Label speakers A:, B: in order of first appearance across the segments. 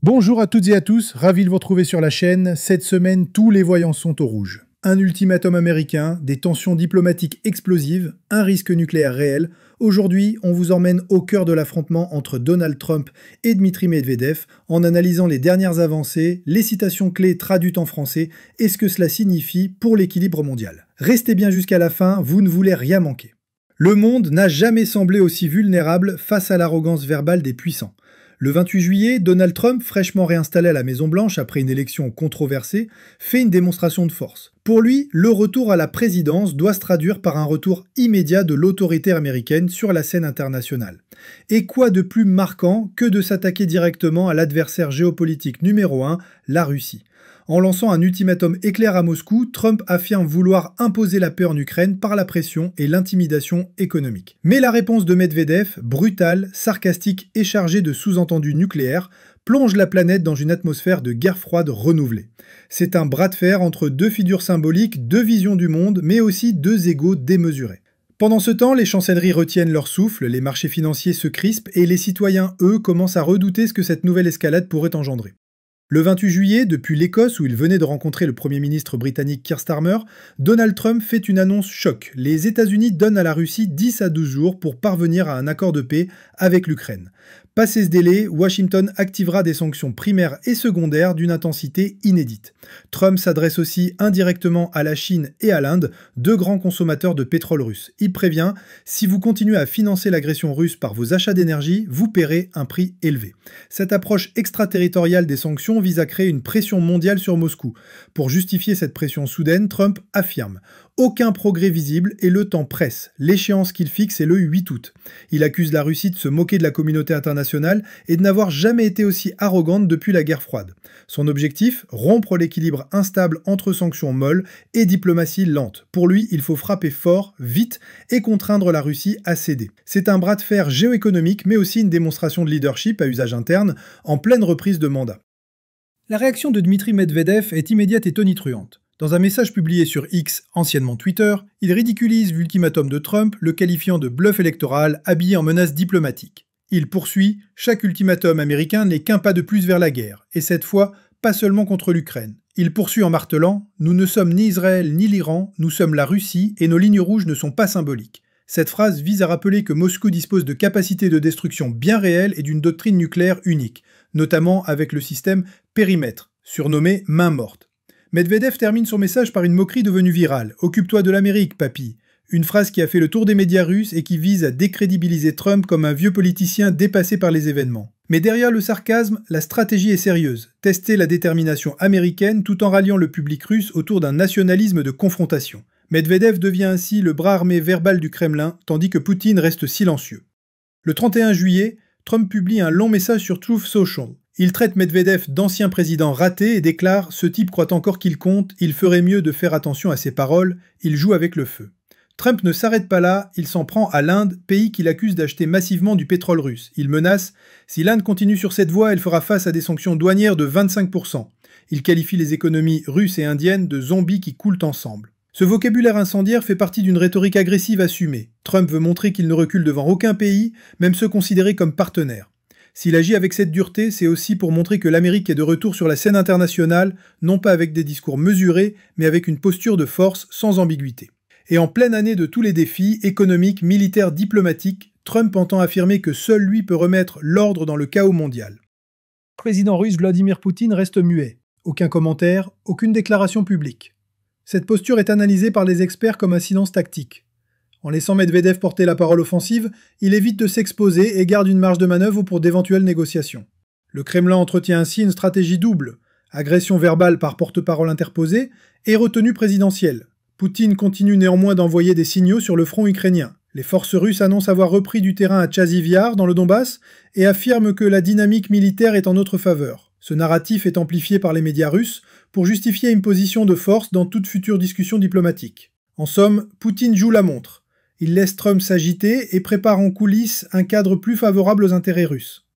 A: Bonjour à toutes et à tous, ravi de vous retrouver sur la chaîne. Cette semaine, tous les voyants sont au rouge. Un ultimatum américain, des tensions diplomatiques explosives, un risque nucléaire réel. Aujourd'hui, on vous emmène au cœur de l'affrontement entre Donald Trump et Dmitri Medvedev en analysant les dernières avancées, les citations clés traduites en français et ce que cela signifie pour l'équilibre mondial. Restez bien jusqu'à la fin, vous ne voulez rien manquer. Le monde n'a jamais semblé aussi vulnérable face à l'arrogance verbale des puissants. Le 28 juillet, Donald Trump, fraîchement réinstallé à la Maison-Blanche après une élection controversée, fait une démonstration de force. Pour lui, le retour à la présidence doit se traduire par un retour immédiat de l'autorité américaine sur la scène internationale. Et quoi de plus marquant que de s'attaquer directement à l'adversaire géopolitique numéro 1, la Russie. En lançant un ultimatum éclair à Moscou, Trump affirme vouloir imposer la paix en Ukraine par la pression et l'intimidation économique. Mais la réponse de Medvedev, brutale, sarcastique et chargée de sous-entendus nucléaires, plonge la planète dans une atmosphère de guerre froide renouvelée. C'est un bras de fer entre deux figures symboliques, deux visions du monde, mais aussi deux égos démesurés. Pendant ce temps, les chancelleries retiennent leur souffle, les marchés financiers se crispent et les citoyens, eux, commencent à redouter ce que cette nouvelle escalade pourrait engendrer. Le 28 juillet, depuis l'Écosse où il venait de rencontrer le Premier ministre britannique Keir Starmer, Donald Trump fait une annonce choc. Les États-Unis donnent à la Russie 10 à 12 jours pour parvenir à un accord de paix avec l'Ukraine. Passé ce délai, Washington activera des sanctions primaires et secondaires d'une intensité inédite. Trump s'adresse aussi indirectement à la Chine et à l'Inde, deux grands consommateurs de pétrole russe. Il prévient « Si vous continuez à financer l'agression russe par vos achats d'énergie, vous paierez un prix élevé ». Cette approche extraterritoriale des sanctions vise à créer une pression mondiale sur Moscou. Pour justifier cette pression soudaine, Trump affirme « Aucun progrès visible et le temps presse. L'échéance qu'il fixe est le 8 août. » Il accuse la Russie de se moquer de la communauté internationale et de n'avoir jamais été aussi arrogante depuis la guerre froide. Son objectif, rompre l'équilibre instable entre sanctions molles et diplomatie lente. Pour lui, il faut frapper fort, vite et contraindre la Russie à céder. C'est un bras de fer géoéconomique mais aussi une démonstration de leadership à usage interne en pleine reprise de mandat. La réaction de Dmitri Medvedev est immédiate et tonitruante. Dans un message publié sur X, anciennement Twitter, il ridiculise l'ultimatum de Trump, le qualifiant de bluff électoral habillé en menace diplomatique. Il poursuit « Chaque ultimatum américain n'est qu'un pas de plus vers la guerre, et cette fois, pas seulement contre l'Ukraine. » Il poursuit en martelant « Nous ne sommes ni Israël ni l'Iran, nous sommes la Russie, et nos lignes rouges ne sont pas symboliques. » Cette phrase vise à rappeler que Moscou dispose de capacités de destruction bien réelles et d'une doctrine nucléaire unique, notamment avec le système périmètre, surnommé main morte. Medvedev termine son message par une moquerie devenue virale. « Occupe-toi de l'Amérique, papy ». Une phrase qui a fait le tour des médias russes et qui vise à décrédibiliser Trump comme un vieux politicien dépassé par les événements. Mais derrière le sarcasme, la stratégie est sérieuse. Tester la détermination américaine tout en ralliant le public russe autour d'un nationalisme de confrontation. Medvedev devient ainsi le bras armé verbal du Kremlin, tandis que Poutine reste silencieux. Le 31 juillet, Trump publie un long message sur Truth Social. Il traite Medvedev d'ancien président raté et déclare « Ce type croit encore qu'il compte, il ferait mieux de faire attention à ses paroles, il joue avec le feu ». Trump ne s'arrête pas là, il s'en prend à l'Inde, pays qu'il accuse d'acheter massivement du pétrole russe. Il menace « Si l'Inde continue sur cette voie, elle fera face à des sanctions douanières de 25%. » Il qualifie les économies russes et indiennes de zombies qui coulent ensemble. Ce vocabulaire incendiaire fait partie d'une rhétorique agressive assumée. Trump veut montrer qu'il ne recule devant aucun pays, même ceux considérés comme partenaires. S'il agit avec cette dureté, c'est aussi pour montrer que l'Amérique est de retour sur la scène internationale, non pas avec des discours mesurés, mais avec une posture de force sans ambiguïté. Et en pleine année de tous les défis, économiques, militaires, diplomatiques, Trump entend affirmer que seul lui peut remettre l'ordre dans le chaos mondial. Le président russe Vladimir Poutine reste muet. Aucun commentaire, aucune déclaration publique. Cette posture est analysée par les experts comme un silence tactique. En laissant Medvedev porter la parole offensive, il évite de s'exposer et garde une marge de manœuvre pour d'éventuelles négociations. Le Kremlin entretient ainsi une stratégie double, agression verbale par porte-parole interposé et retenue présidentielle. Poutine continue néanmoins d'envoyer des signaux sur le front ukrainien. Les forces russes annoncent avoir repris du terrain à Tchaziv-Yar, dans le Donbass, et affirment que la dynamique militaire est en notre faveur. Ce narratif est amplifié par les médias russes pour justifier une position de force dans toute future discussion diplomatique. En somme, Poutine joue la montre. Il laisse Trump s'agiter et prépare en coulisses un cadre plus favorable aux intérêts russes.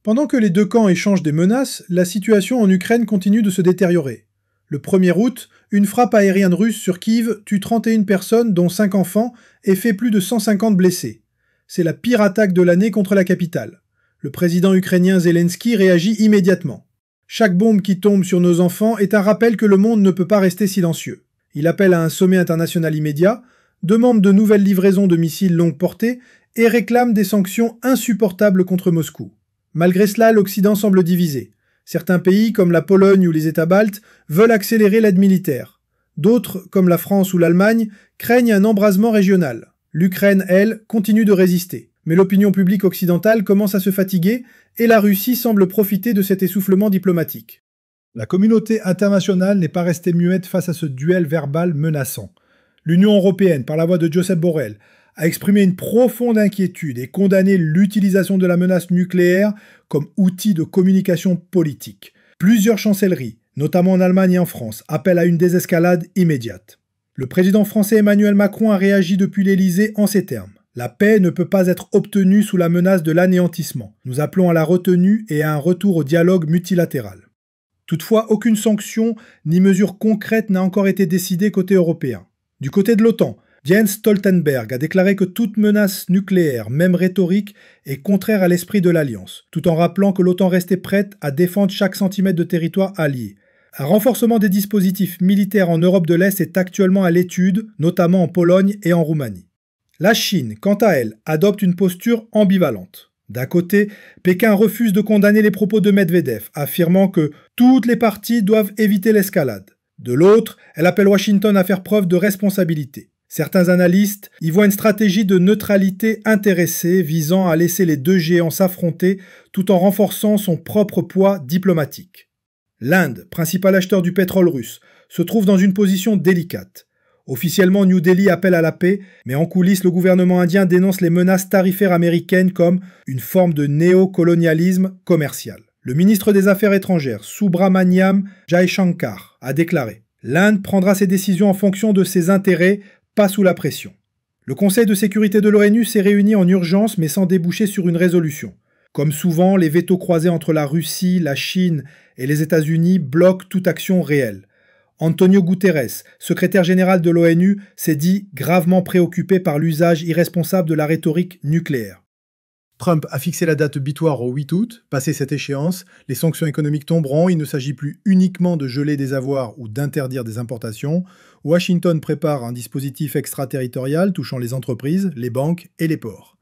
A: Pendant que les deux camps échangent des menaces, la situation en Ukraine continue de se détériorer. Le 1er août, une frappe aérienne russe sur Kiev tue 31 personnes, dont 5 enfants, et fait plus de 150 blessés. C'est la pire attaque de l'année contre la capitale. Le président ukrainien Zelensky réagit immédiatement. Chaque bombe qui tombe sur nos enfants est un rappel que le monde ne peut pas rester silencieux. Il appelle à un sommet international immédiat, demande de nouvelles livraisons de missiles longue portée et réclame des sanctions insupportables contre Moscou. Malgré cela, l'Occident semble divisé. Certains pays, comme la Pologne ou les États baltes, veulent accélérer l'aide militaire. D'autres, comme la France ou l'Allemagne, craignent un embrasement régional. L'Ukraine, elle, continue de résister. Mais l'opinion publique occidentale commence à se fatiguer et la Russie semble profiter de cet essoufflement diplomatique. La communauté internationale n'est pas restée muette face à ce duel verbal menaçant. L'Union européenne, par la voix de Josep Borrell, a exprimé une profonde inquiétude et condamné l'utilisation de la menace nucléaire comme outil de communication politique. Plusieurs chancelleries, notamment en Allemagne et en France, appellent à une désescalade immédiate. Le président français Emmanuel Macron a réagi depuis l'Élysée en ces termes. La paix ne peut pas être obtenue sous la menace de l'anéantissement. Nous appelons à la retenue et à un retour au dialogue multilatéral. Toutefois, aucune sanction ni mesure concrète n'a encore été décidée côté européen. Du côté de l'OTAN, Jens Stoltenberg a déclaré que toute menace nucléaire, même rhétorique, est contraire à l'esprit de l'Alliance, tout en rappelant que l'OTAN restait prête à défendre chaque centimètre de territoire allié. Un renforcement des dispositifs militaires en Europe de l'Est est actuellement à l'étude, notamment en Pologne et en Roumanie. La Chine, quant à elle, adopte une posture ambivalente. D'un côté, Pékin refuse de condamner les propos de Medvedev, affirmant que toutes les parties doivent éviter l'escalade. De l'autre, elle appelle Washington à faire preuve de responsabilité. Certains analystes y voient une stratégie de neutralité intéressée visant à laisser les deux géants s'affronter tout en renforçant son propre poids diplomatique. L'Inde, principal acheteur du pétrole russe, se trouve dans une position délicate. Officiellement, New Delhi appelle à la paix, mais en coulisses, le gouvernement indien dénonce les menaces tarifaires américaines comme une forme de néocolonialisme commercial. Le ministre des Affaires étrangères, Subramaniam Jaishankar, a déclaré « L'Inde prendra ses décisions en fonction de ses intérêts, pas sous la pression ». Le Conseil de sécurité de l'ONU s'est réuni en urgence mais sans déboucher sur une résolution. Comme souvent, les vétos croisés entre la Russie, la Chine et les États-Unis bloquent toute action réelle. Antonio Guterres, secrétaire général de l'ONU, s'est dit gravement préoccupé par l'usage irresponsable de la rhétorique nucléaire. Trump a fixé la date butoir au 8 août. Passé cette échéance, les sanctions économiques tomberont. Il ne s'agit plus uniquement de geler des avoirs ou d'interdire des importations. Washington prépare un dispositif extraterritorial touchant les entreprises, les banques et les ports.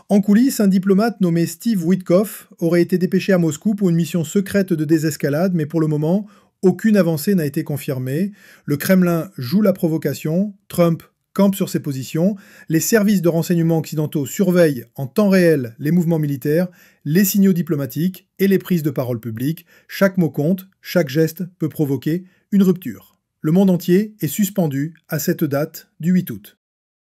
A: En coulisses, un diplomate nommé Steve Witkoff aurait été dépêché à Moscou pour une mission secrète de désescalade, mais pour le moment, aucune avancée n'a été confirmée. Le Kremlin joue la provocation, Trump campe sur ses positions, les services de renseignement occidentaux surveillent en temps réel les mouvements militaires, les signaux diplomatiques et les prises de parole publiques. Chaque mot compte, chaque geste peut provoquer une rupture. Le monde entier est suspendu à cette date du 8 août.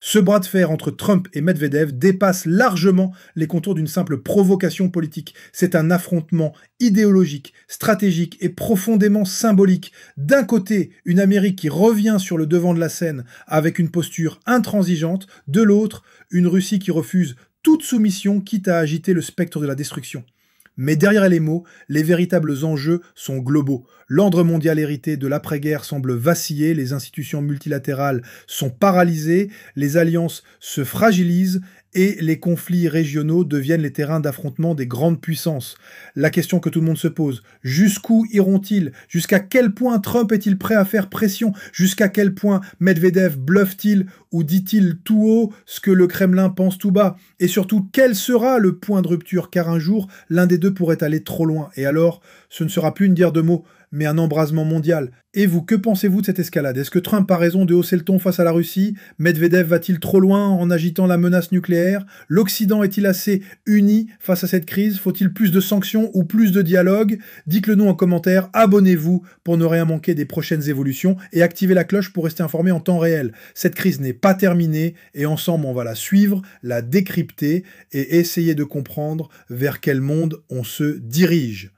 A: Ce bras de fer entre Trump et Medvedev dépasse largement les contours d'une simple provocation politique. C'est un affrontement idéologique, stratégique et profondément symbolique. D'un côté, une Amérique qui revient sur le devant de la scène avec une posture intransigeante. De l'autre, une Russie qui refuse toute soumission, quitte à agiter le spectre de la destruction. Mais derrière les mots, les véritables enjeux sont globaux. L'ordre mondial hérité de l'après-guerre semble vaciller, les institutions multilatérales sont paralysées, les alliances se fragilisent et les conflits régionaux deviennent les terrains d'affrontement des grandes puissances. La question que tout le monde se pose, jusqu'où iront-ils? Jusqu'à quel point Trump est-il prêt à faire pression? Jusqu'à quel point Medvedev bluffe-t-il ou dit-il tout haut ce que le Kremlin pense tout bas? Et surtout, quel sera le point de rupture? Car un jour, l'un des deux pourrait aller trop loin. Et alors, ce ne sera plus une guerre de mots, mais un embrasement mondial. Et vous, que pensez-vous de cette escalade? Est-ce que Trump a raison de hausser le ton face à la Russie? Medvedev va-t-il trop loin en agitant la menace nucléaire? L'Occident est-il assez uni face à cette crise? Faut-il plus de sanctions ou plus de dialogue? Dites-le nous en commentaire, abonnez-vous pour ne rien manquer des prochaines évolutions et activez la cloche pour rester informé en temps réel. Cette crise n'est pas terminée et ensemble on va la suivre, la décrypter et essayer de comprendre vers quel monde on se dirige.